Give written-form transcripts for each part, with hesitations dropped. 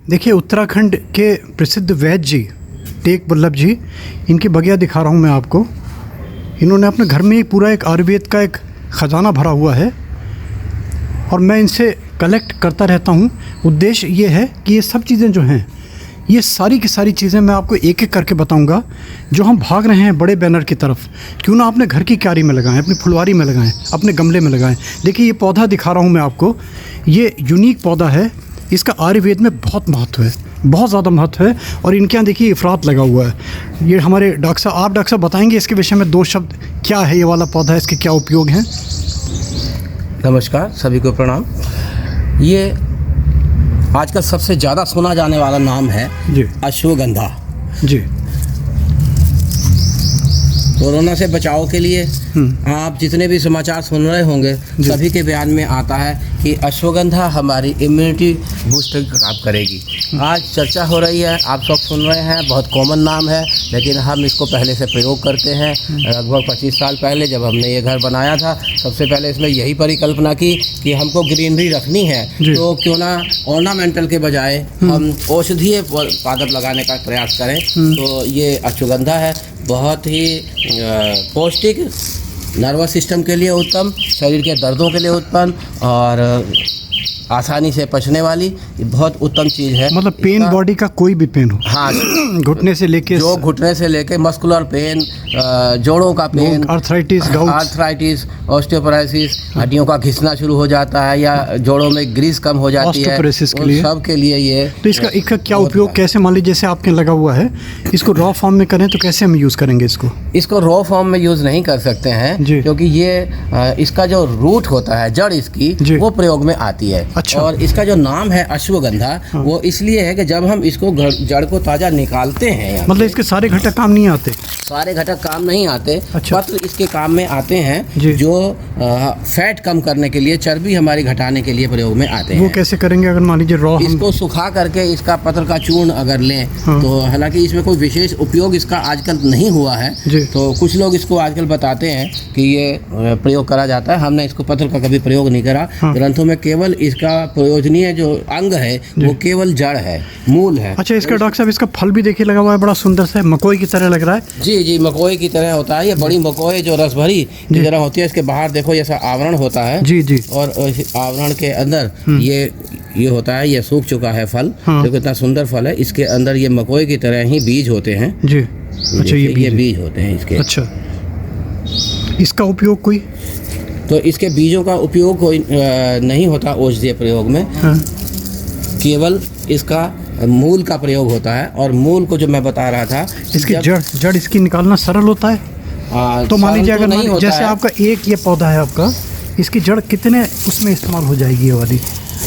देखिए, उत्तराखंड के प्रसिद्ध वैद्य जी टेक बल्लभ जी, इनकी बगिया दिखा रहा हूँ मैं आपको। इन्होंने अपने घर में ही पूरा एक आयुर्वेद का एक ख़जाना भरा हुआ है और मैं इनसे कलेक्ट करता रहता हूँ। उद्देश्य ये है कि ये सब चीज़ें जो हैं, ये सारी की सारी चीज़ें मैं आपको एक एक करके बताऊंगा। जो हम भाग रहे हैं बड़े बैनर की तरफ, क्यों ना अपने घर की क्यारी में लगाएं, अपनी फुलवारी में लगाएं, अपने गमले में लगाएं। देखिए, ये पौधा दिखा रहा हूँ मैं आपको, ये यूनिक पौधा है। इसका आयुर्वेद में बहुत महत्व है, बहुत ज़्यादा महत्व है। और इनके यहाँ देखिए इफरात लगा हुआ है। ये हमारे डॉक्टर साहब, आप डॉक्टर साहब बताएंगे इसके विषय में दो शब्द, क्या है ये वाला पौधा, इसके क्या उपयोग हैं? नमस्कार, सभी को प्रणाम। ये आजकल सबसे ज़्यादा सुना जाने वाला नाम है जी अश्वगंधा। जी। कोरोना से बचाव के लिए आप जितने भी समाचार सुन रहे होंगे, सभी के बयान में आता है कि अश्वगंधा हमारी इम्यूनिटी बूस्ट का काम करेगी। आज चर्चा हो रही है, आप सब सुन रहे हैं, बहुत कॉमन नाम है, लेकिन हम इसको पहले से प्रयोग करते हैं। लगभग 25 साल पहले जब हमने ये घर बनाया था, सबसे पहले इसमें यही परिकल्पना की कि हमको ग्रीनरी रखनी है, तो क्यों ना ऑर्नामेंटल के बजाय हम औषधीय पादप लगाने का प्रयास करें। तो ये अश्वगंधा है, बहुत ही पौष्टिक, नर्वस सिस्टम के लिए उत्तम, शरीर के दर्दों के लिए उत्तम और आसानी से पचने वाली बहुत उत्तम चीज़ है। मतलब पेन, बॉडी का कोई भी पेन हो, हाँ, घुटने से लेके, जो घुटने से लेके मस्कुलर पेन, जोड़ों का पेन, आर्थराइटिस, ऑस्टियोपोरोसिस, हड्डियों का घिसना शुरू हो जाता है या जोड़ों में ग्रीस कम हो जाती है, उन सब के लिए ये। तो इसका क्या उपयोग, कैसे, मान लीजिए जैसे आपके लगा हुआ है, इसको रॉ फॉर्म में करें तो कैसे हम यूज़ करेंगे इसको? इसको रॉ फॉर्म में यूज़ नहीं कर सकते हैं, क्योंकि ये इसका जो रूट होता है, जड़ इसकी, वो प्रयोग में आती है। अच्छा। और इसका जो नाम है अश्वगंधा, वो इसलिए है कि जब हम इसको जड़ को ताज़ा निकालते हैं, मतलब इसके सारे घटक काम नहीं आते? सारे घटक काम नहीं आते। अच्छा। पत्र इसके काम में आते हैं जो फैट कम करने के लिए, चर्बी हमारी घटाने के लिए प्रयोग में आते हैं। वो कैसे करेंगे अगर मान लीजिए रॉ? इसको सुखा करके इसका पत्र का चूर्ण अगर लें, तो हालांकि इसमें कोई विशेष उपयोग इसका आजकल नहीं हुआ है, तो कुछ लोग इसको आजकल बताते हैं कि ये प्रयोग करा जाता है। हमने इसको पत्र का कभी प्रयोग नहीं करा। ग्रंथों में केवल इसका प्रयोजनीय जो अंग है वो केवल जड़ है, मूल है। अच्छा, इसका डॉक्टर साहब, इसका फल भी देखिए लगा हुआ है, बड़ा सुंदर सा, मकोई की तरह लग रहा है। जी, मकोई की तरह होता है। ये बड़ी मकोई जो रस भरी की तरह होती है, इसके बाहर देखो जैसा आवरण होता है। जी। और आवरण के अंदर ये होता है, ये सूख चुका है फल, जो कितना सुंदर फल है। इसके अंदर ये मकोई की तरह ही बीज होते हैं। जी। अच्छा, ये बीज होते हैं इसके। अच्छा, इसका उपयोग कोई? तो इसके बीजों का उपयोग कोई नहीं होता औषधीय प्रयोग में। केवल इसका मूल का प्रयोग होता है। और मूल को जो मैं बता रहा था, इसकी जड़ इसकी निकालना सरल होता है। तो मान लीजिए अगर जैसे आपका एक ये पौधा है आपका, इसकी जड़ कितने उसमें इस्तेमाल हो जाएगी ये वाली?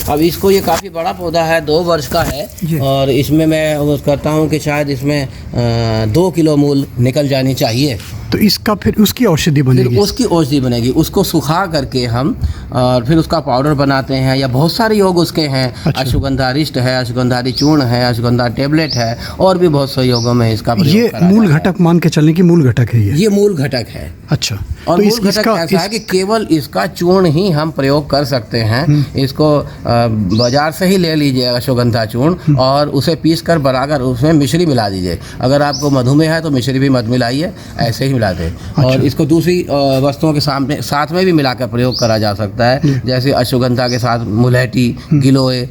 अब इसको, ये काफ़ी बड़ा पौधा है, 2 वर्ष का है, और इसमें मैं करता हूँ कि शायद इसमें 2 किलो मूल निकल जानी चाहिए। तो इसका फिर उसकी औषधि बनेगी? फिर उसकी औषधि बनेगी। उसको सुखा करके हम और फिर उसका पाउडर बनाते हैं, या बहुत सारे योग उसके हैं। अच्छा। अश्वगंधा रिष्ट है, अश्वगंधारी चूर्ण है, अश्वगंधा टेबलेट है, और भी बहुत से योगों में इसका प्रयोग ये मूल घटक मान के चलने की मूल घटक है ये मूल घटक है। अच्छा। और तो मूल घटक ऐसा है कि केवल इसका चूर्ण ही हम प्रयोग कर सकते हैं। इसको बाजार से ही ले लीजिए अश्वगंधा चूर्ण, और उसे पीस कर बनाकर उसमें मिश्री मिला दीजिए। अगर आपको मधुमेह है तो मिश्री भी मत मिलाइए, ऐसे ही मिला दें। अच्छा। और इसको दूसरी वस्तुओं के साथ में भी मिलाकर प्रयोग करा जा सकता है, जैसे अश्वगंधा के साथ मुलहटी, गिलोय,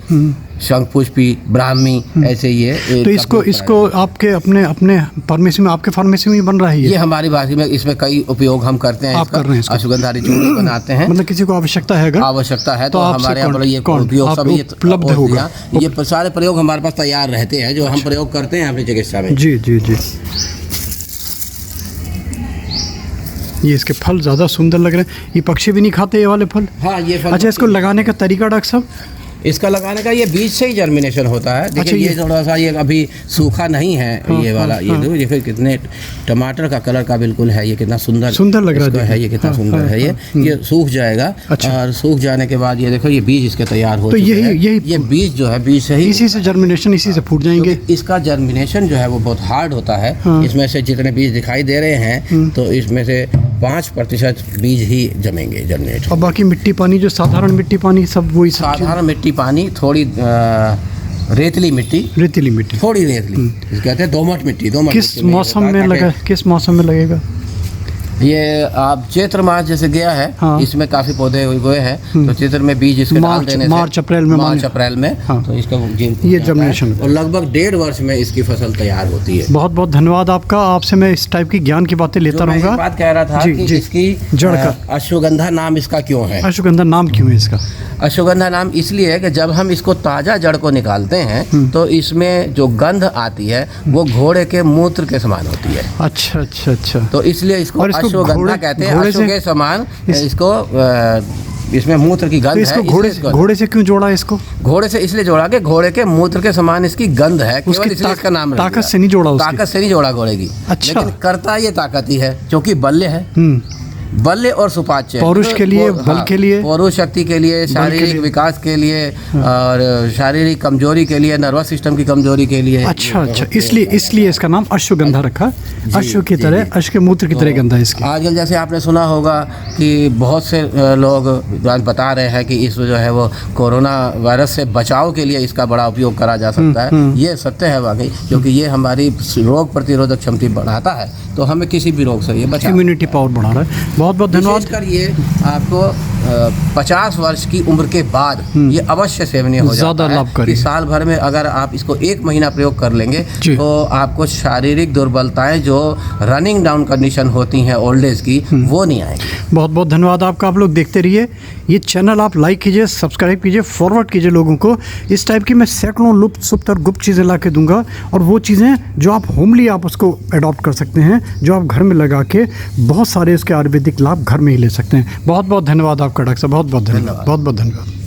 शंखपुष्पी, ब्राह्मी, ऐसे ये। तो इसको आपके अपने फार्मेसी में, आपके फार्मेसी में बन रहा है ये हमारी बाजी में। इसमें कई उपयोग हम करते हैं। आप कर रहे हैं? अश्वगंधारी चूर्ण बनाते हैं। मतलब किसी को आवश्यकता है, आवश्यकता है तो हमारे यहाँ पर ये उपयोग सभी उपलब्ध होगा। ये सारे प्रयोग हमारे पास तैयार रहते हैं, जो हम प्रयोग करते हैं अपनी चिकित्सा में। जी। ये इसके फल ज़्यादा सुंदर लग रहे हैं। ये पक्षी भी नहीं खाते ये वाले फल? हाँ, ये फल। अच्छा, इसको लगाने का तरीका डॉक्टर साहब? इसका लगाने का, ये बीज से ही जर्मिनेशन होता है। देखिए, अच्छा, ये थोड़ा सा ये अभी सूखा नहीं है। ये वाला ये देखो, ये फिर कितने टमाटर का कलर का बिल्कुल है। ये कितना सुंदर लग रहा है। ये कितना सुंदर है। ये सूख जाएगा। अच्छा। और सूख जाने के बाद ये देखो, ये बीज इसके तैयार हो चुके हैं। ये बीज जो है, बीज से ही, इसी से जर्मिनेशन, इसी से फूट जाएंगे। इसका जर्मिनेशन जो है वो बहुत हार्ड होता है। इसमें से जितने बीज दिखाई दे रहे हैं, तो इसमें से 5% बीज ही जमेंगे, जर्मिनेट। और बाकी मिट्टी पानी, जो साधारण मिट्टी पानी, सब वही साधारण मिट्टी पानी, थोड़ी रेतली मिट्टी, रेतीली मिट्टी। थोड़ी रेतली, इसको कहते हैं दोमट मिट्टी। दोमट किस मिट्टी में मौसम होता है, में लगा, ताकि किस मौसम में लगेगा? ये आप चैत्र मास जैसे गया है, हाँ। इसमें काफी पौधे हुए हैं, तो चैत्र में बीज इसके डाल देने से मार्च अप्रैल में मार्च अप्रैल में हाँ। तो इसका ये जर्मिनेशन और लगभग 1.5 वर्ष में इसकी फसल तैयार होती है। बहुत बहुत धन्यवाद आपका। आपसे मैं इस टाइप की ज्ञान की बातें लेता जो मैं रहूँगा। एक बात कह रहा था जी, कि जी। इसकी जड़ का अश्वगंधा नाम इसका क्यों है? अश्वगंधा नाम क्यों है इसका? अश्वगंधा नाम इसलिए है कि जब हम इसको ताज़ा जड़ को निकालते हैं तो इसमें जो गंध आती है वो घोड़े के मूत्र के समान होती है। अच्छा अच्छा अच्छा। तो इसलिए इसको और इसको अश्वगंधा कहते हैं। घोड़े अश्व से- के समान इसको इसमें मूत्र की तो गंध है, इसको इसलिए इसको घोड़े से क्यों जोड़ा इसको? घोड़े से इसलिए जोड़ा कि घोड़े के मूत्र के समान इसकी गंध है, केवल उसकी इसलिए इसका नाम रख ताकत दिया। से नहीं जोड़ा उसकी? ताकत से नहीं जोड़ा घोड़े की। अच्छा। लेकिन करता ये ताकत ही है, क्योंकि बल्य है, बल्य और सुपाच्य, पौरुष के लिए, बल के लिए, पौरुष शक्ति के लिए, शारीरिक विकास के लिए और शारीरिक कमजोरी के लिए, नर्वस सिस्टम की कमजोरी के लिए। अच्छा अच्छा, इसलिए इसका नाम अश्वगंधा रखा। अश्व की तरह, अश्व के मूत्र की तरह गंधा है इसकी। आजकल जैसे आपने सुना होगा कि बहुत से लोग बता रहे हैं कि इस जो है वो कोरोना वायरस से बचाव के लिए इसका बड़ा उपयोग करा जा सकता है। ये सत्य है वाकई, क्योंकि ये हमारी रोग प्रतिरोधक क्षमता बढ़ाता है, तो हमें किसी भी रोग से ये बचा। इम्यूनिटी पावर बढ़ा रहा है। बहुत बहुत धन्यवाद। विशेषकर ये आपको 50 वर्ष की उम्र के बाद ये अवश्य सेवनीय हो ज़्यादा जाता है लाभकारी कि साल भर में अगर आप इसको 1 महीना प्रयोग कर लेंगे जी। तो आपको शारीरिक दुर्बलताएं जो रनिंग डाउन कंडीशन होती हैं ओल्ड एज की, वो नहीं आएगी। बहुत बहुत धन्यवाद आपका। आप लोग देखते रहिए ये चैनल, आप लाइक कीजिए, सब्सक्राइब कीजिए, फॉरवर्ड कीजिए लोगों को। इस टाइप की मैं सैकड़ों लुप्त सुप्त और गुप्त चीज़ें ला के दूंगा, और वो चीज़ें जो आप होमली आप उसको अडॉप्ट कर सकते हैं, जो आप घर में लगा के बहुत सारे उसके आयुर्वेदिक लाभ घर में ही ले सकते हैं। बहुत बहुत धन्यवाद आपका डॉक्टर साहब, बहुत बहुत धन्यवाद, बहुत बहुत धन्यवाद।